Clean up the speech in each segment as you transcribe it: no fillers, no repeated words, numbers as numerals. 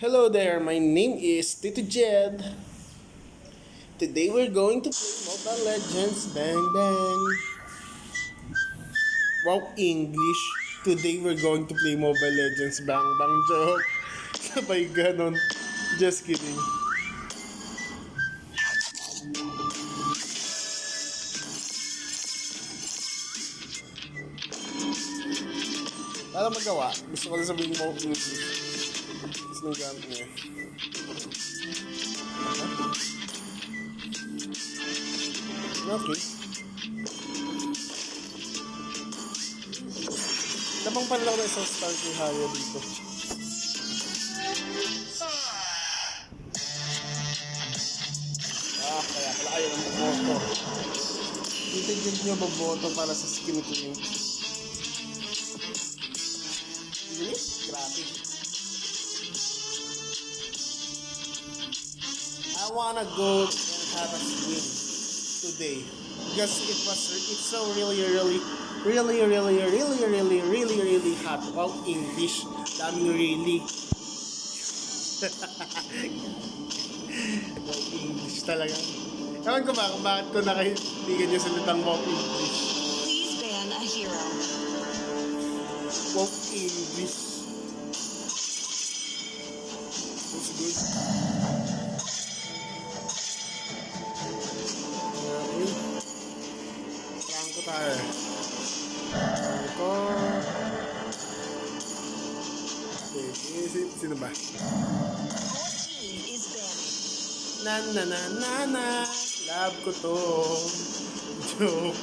Hello there, my name is Tito Jed. Today we're going to play Mobile Legends Bang Bang. Wow, English. Today we're going to play Mobile Legends Bang Bang joke. Sabay ganon. Just kidding. Para magawa, gusto ko lang sabihin mo English. Tapos nang gamit niya. Okay. Labang pala ako na isang star kay Haya dito. Kaya pala ayaw ng boboto. Titigil nyo boboto para sa skin ko yun. Hindi? Grabe. I wanna go and have a swim today. Because it's so really hot. Wow, English. Daming really. Wow, English talaga. Ewan ko ba kung bakit ko nakaibigan yung salitang wow, English. Please ban a hero. Wow, English. That's good. Okay. Franco tayo. Franco. Okay, sino ba? Your team is banning. Na. Love ko to. Joke.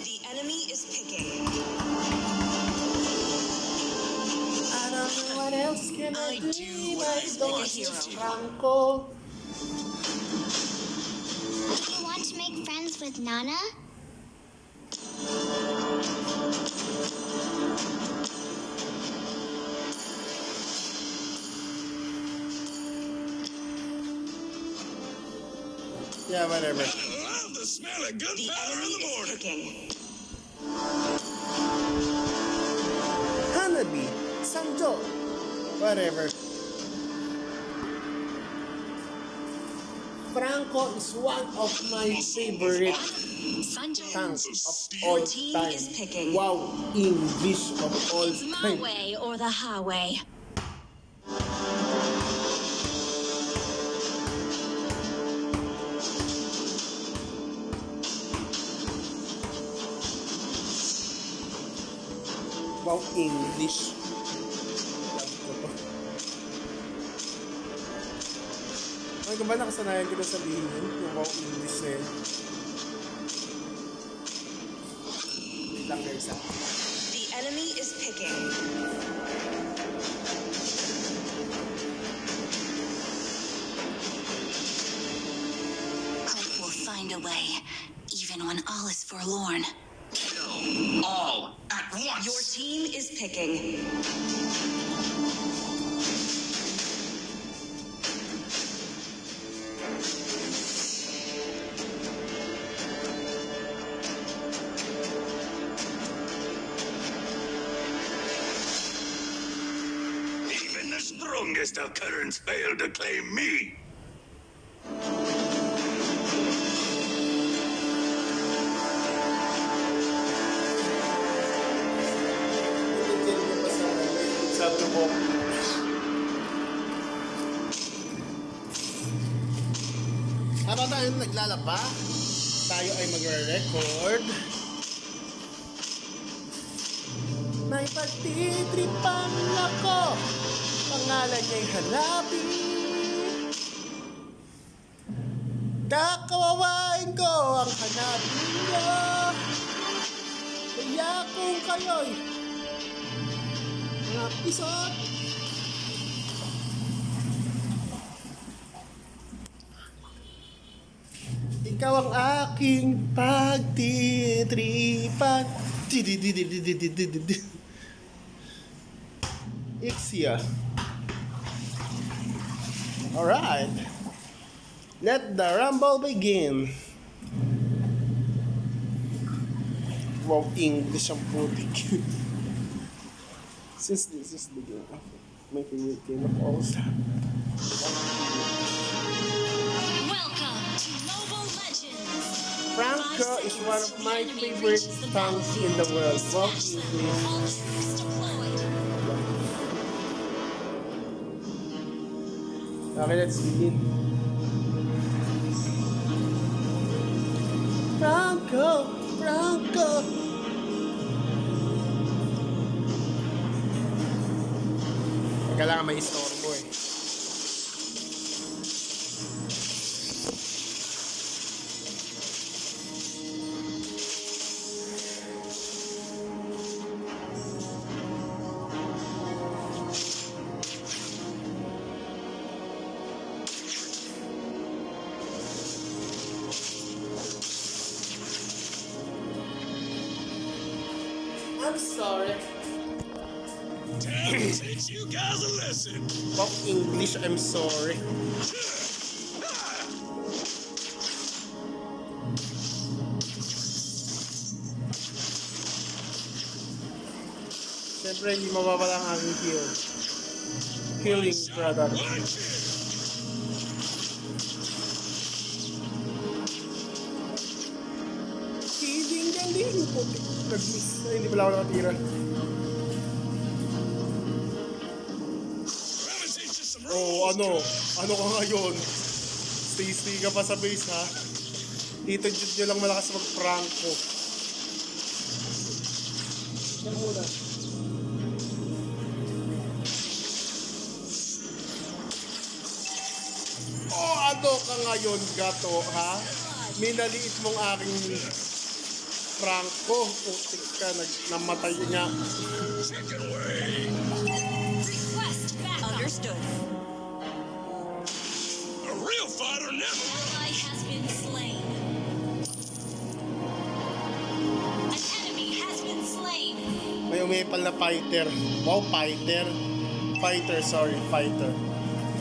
The enemy is picking. I don't know what else can I do if I don't hero. Franco. You want to make friends with Nana? Yeah, whatever. I love the smell of The gunpowder in enemy the is morning. picking. Hanabi, Sanjo, whatever. Franco is one of my favorite Sanjo. tanks of Your all team time. is picking. Wow, English of all It's my time. way or the highway. Wow, English. Love ko to. Ano ka ba nakasanayan ko na sabihin yun? Yung wow, English na yun. Wait lang guys ah. The enemy is picking. Hope will find a way, even when all is forlorn. Kill all at once. Your team is picking. Even the strongest of currents fail to claim me. Sabi mo. Habang tayo naglalaba, tayo ay magre-record. May pagtitripang ako, pangalan niya'y hanapin. Kakawawain ko ang hanapin niya. Kaya kung kayo'y mga pisot, ikaw ang aking pagtitripan. Ixia. Alright. Let the rumble begin. Wow, English ang putik. Since this is the game of my favorite game of all time. Welcome to Mobile Legends. Franco is one of my favorite tanks in the world. Wow, English. All troops deployed. Okay, let's begin. Franco! Kailangan may istorbo eh. I'm sorry. Time to teach you guys a lesson. Wow, English, I'm sorry. Siyempre, hindi mawawala ang aking healing product. One kill. Healing galing! Nag-miss. Ay, hindi pala ako nakatira. Gonna teach you some Oh, rules. ano ka ngayon? Stay ka pa sa base, ha? Tito Jude nyo lang malakas mag-Franco. Yan muna. Oh, ano ka ngayon, gato, ha? Minaliit mong aking Franco. Putik ka, namatay niya. Chicken wing. Request backup. Understood. A real fighter never. Ally has been slain. An enemy has been slain. May umipal na fighter. Wow, fighter.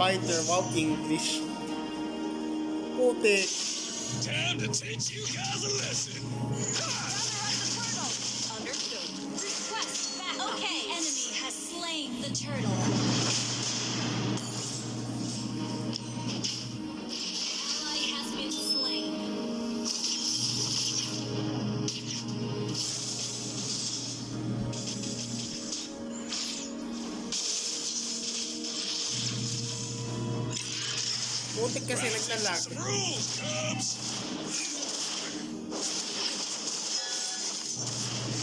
Fighter, wow, English. Putik. Time to teach you guys a lesson. Understood. Request backup. Okay. Enemy has slain the turtle. Ally has been slain. Putik kasi naglalag. Some rules, Cubs.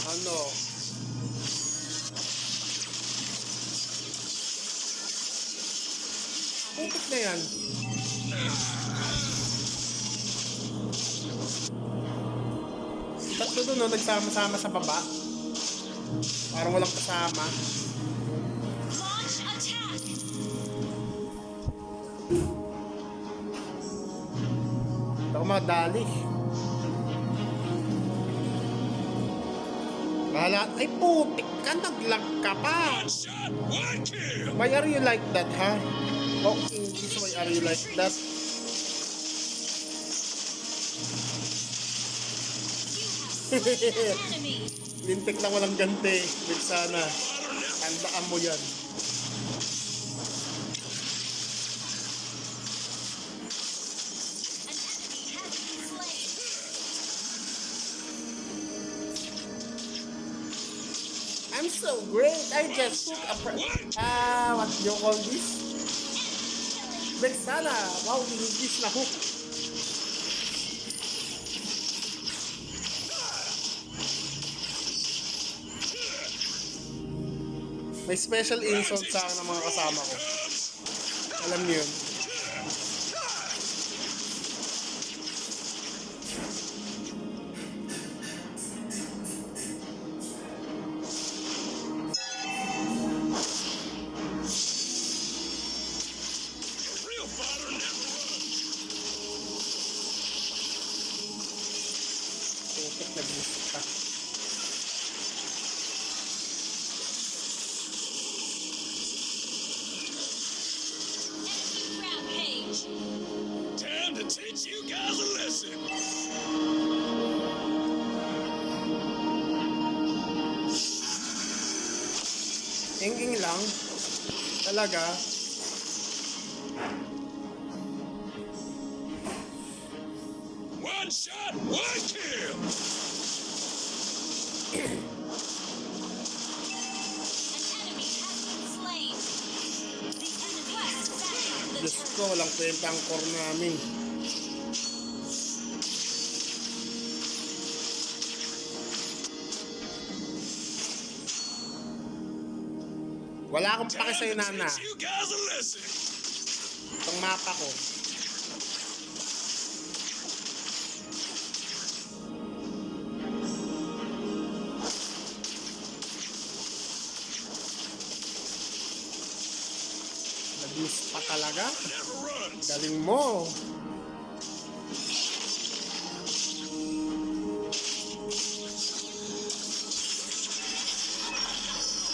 Ano? Putik na yan. Tatlo doon, no? Nagsama-sama sa baba. Parang walang kasama. Launch attack. Hindi ako makadali. Bahala. Ay, putik ka. Naglag ka pa. One shot, one kill. Why are you like that, ha? Oh, English, why are you like that? Enemy. Lintik lang walang ganti. Wait sana. Tandaan mo yan. An enemy has been slain. I'm so great. I just took a what do you call this? Bexana. Wow, English na hook. May special insult sa akin ng mga kasama ko. Alam niyo yun. A real fighter never runs. Putik, nag-miss ka. Enemy rampage. Time to teach you guys a lesson. Ing-ing lang. Talaga. One shot, one kill. An enemy has been slain. The enemy has backed the Diyos turret. ko, walang kwenta ang core namin. Wala akong pake sa'yo, Time to Nana. teach you guys a lesson. Itong mapa ko. Nag-miss pa talaga. Never runs. Galing mo.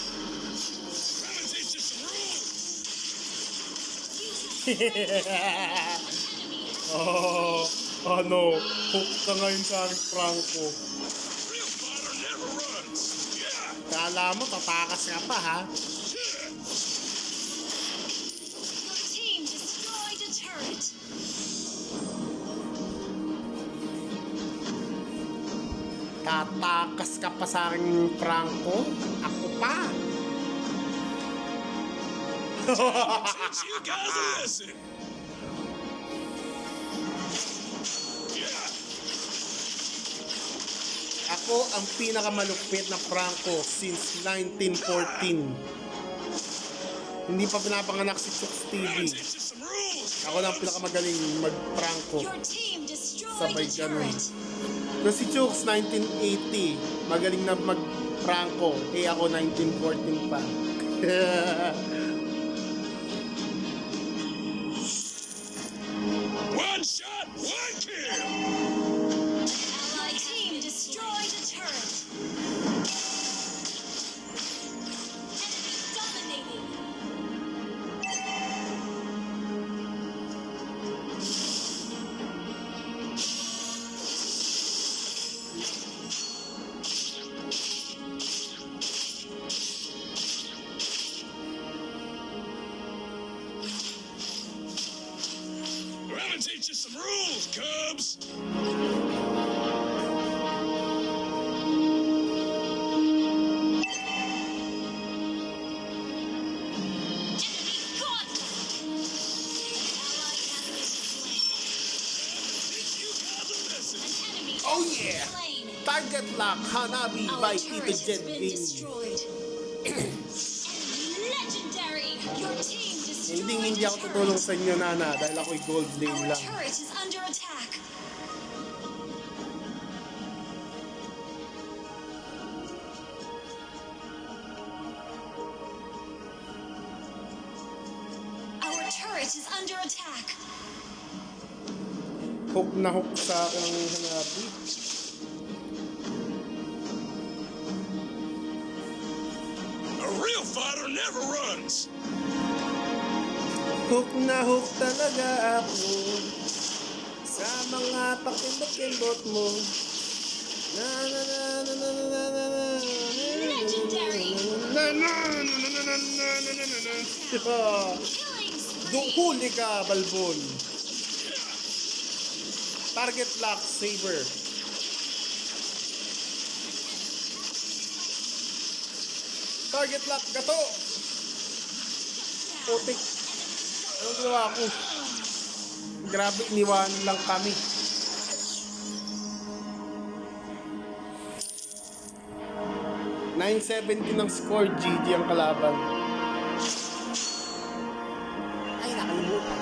Trying to teach you some rules. Oh, ano, hook ka ngayon sa aking Franco. Real fighter never runs. Yeah. Kala mo, tatakas ka pa, ha? Your team destroyed a turret. Tatakas ka pa sa aking Franco? Ako pa? Teach you guys a lesson. Yeah. Ako ang pinakamalupit na Franco since 1914. Hindi pa pinapanganak si Chooks TV. Trying to teach you some rules. Ako lang ang pinakamagaling mag-Franco. Your team destroyed Sabay a ganun. turret. So si Chooks 1980, magaling na mag-Franco. Eh ako 1914 pa. One shot, one kill. Allied team destroyed a turret. Enemy dominating. I'm gonna teach you some rules, Cubs. Enemy godlike. Allied has been slain. Teach you guys a lesson. An enemy Oh, has been yeah. slain. Target lock, Hanabi Our by turret Tito has Jen been Gaming. destroyed. Enemy legendary. Your team destroyed Hindi a ako turret. tutulong sa inyo, Nana, dahil ako'y gold lane Our lang. turret is under attack. Our turret is under attack. Hook na hook sa akin ang Hanabi. A real fighter never runs. Hook na hook talaga ako sa mga pakindot-kindot mo. Na na na na na na na na na. Legendary. Na na na na na na na na na na na. Killing spree. Huli ka, Balbon. Target lock, Saber. Target lock, gato. Putik. Anong ginawa ko? Grabe, iniwanan lang kami. .970 ng score, GG ang kalaban. Ay, nakalimutan.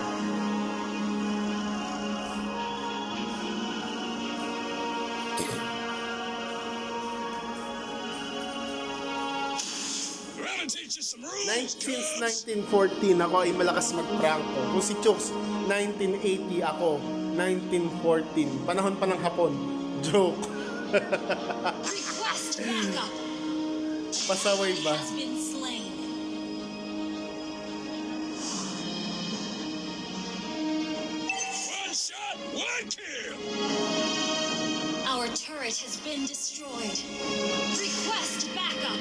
I'm gonna teach you some rules, Since Cubs. 1914, ako ay malakas mag-Franco. Kung si Chooks, 1980, ako, 1914. Panahon pa ng Hapon. Joke. Request backup. Pasaway He ba? has been slain. One shot, one kill. Our turret has been destroyed. Request backup.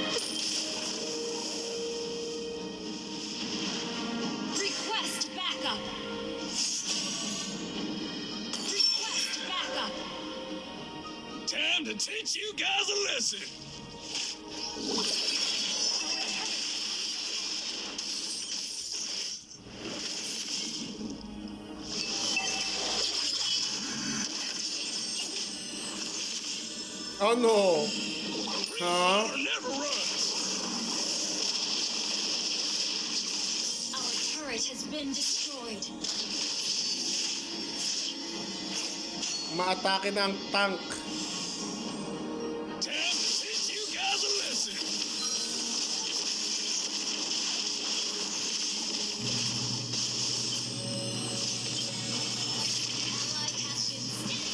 Time to teach you guys a lesson. Ano? Ha? Water never runs. Our turret has been destroyed. Maatake na ang tank. Time to teach you guys a lesson. Ally has been slain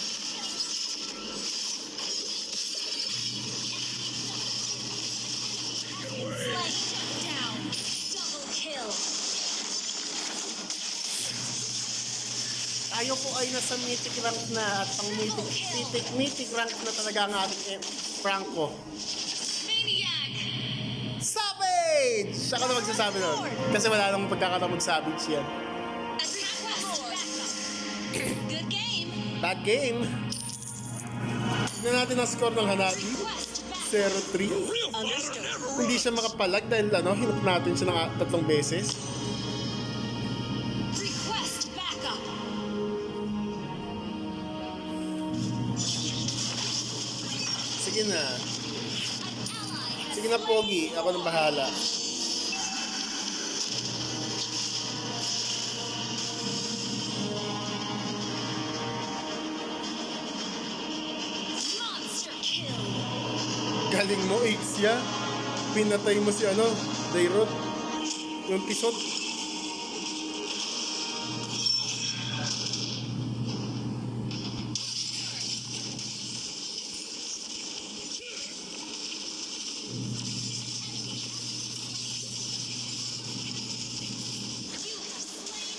down. Double kill. Tayo po ay nasa mythic rank na at ang mythic rank na talaga ang ating Franco. Maniac. Savage! Siya ka na magsasabi nun. Kasi wala namang pagkakataon mag-savage yan. Good game. Bad game. Tignan natin ang score ng Hanabi. Request back. 0-3. Real fighter never Hindi siya makapalag dahil hinap natin siya ng 3 beses. Request backup. Sige na. An ally has Sige na, Pogi. Ako nang bahala. monster kill. Galing mo, Ixia. Pinatay mo si Dairot. Yung pisot.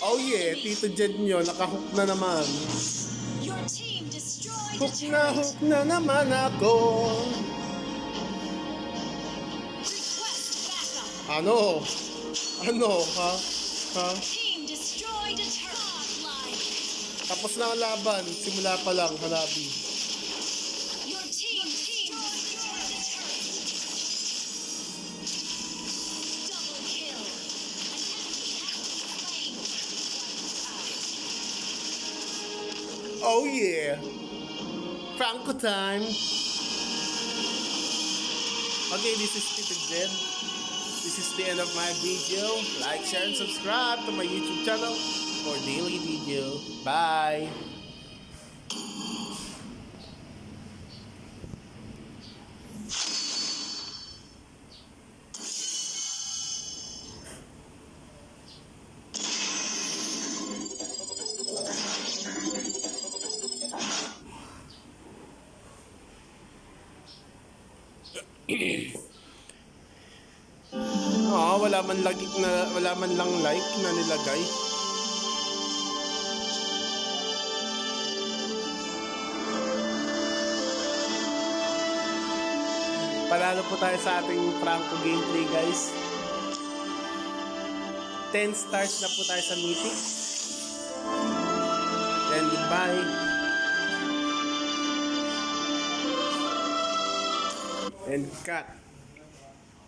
Oh yeah, Tito Jed nyo, nakahook na naman. Your team destroyed Hook a na turret. hook na naman ako. Request backup. Ano? Ano, ha? Ha? Team destroyed a turret. Godlike. Tapos na ang laban, simula pa lang, Hanabi. Your team destroyed a turret. Double kill. An enemy has been slain. Oh yeah! Franco time! Okay, this is Tito Jed. This is the end of my video. Like, share, and subscribe to my YouTube channel for daily video. Bye! Wala man lang like na nilagay. Panalo po tayo sa ating Franco gameplay, guys. 10 stars na po tayo sa Mythic. And goodbye. And cut.